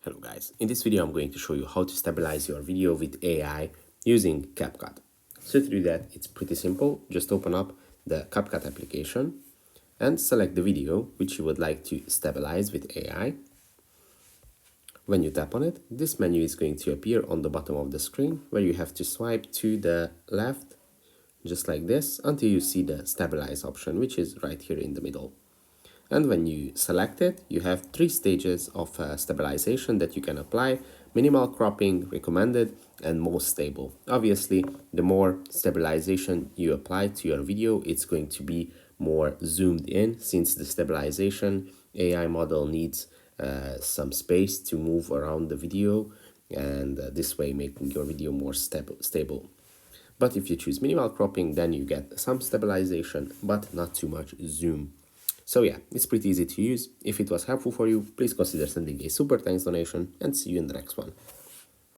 Hello guys, in this video I'm going to show you how to stabilize your video with AI using CapCut. So to do that, it's pretty simple. Just open up the CapCut application and select the video which you would like to stabilize with AI. When you tap on it, this menu is going to appear on the bottom of the screen where you have to swipe to the left just like this until you see the stabilize option, which is right here in the middle. And when you select it, you have 3 stages of stabilization that you can apply: minimal cropping, recommended, and most stable. Obviously, the more stabilization you apply to your video, it's going to be more zoomed in, since the stabilization AI model needs some space to move around the video, and this way making your video more stable. But if you choose minimal cropping, then you get some stabilization, but not too much zoom. So yeah, it's pretty easy to use. If it was helpful for you, please consider sending a super thanks donation, and see you in the next one.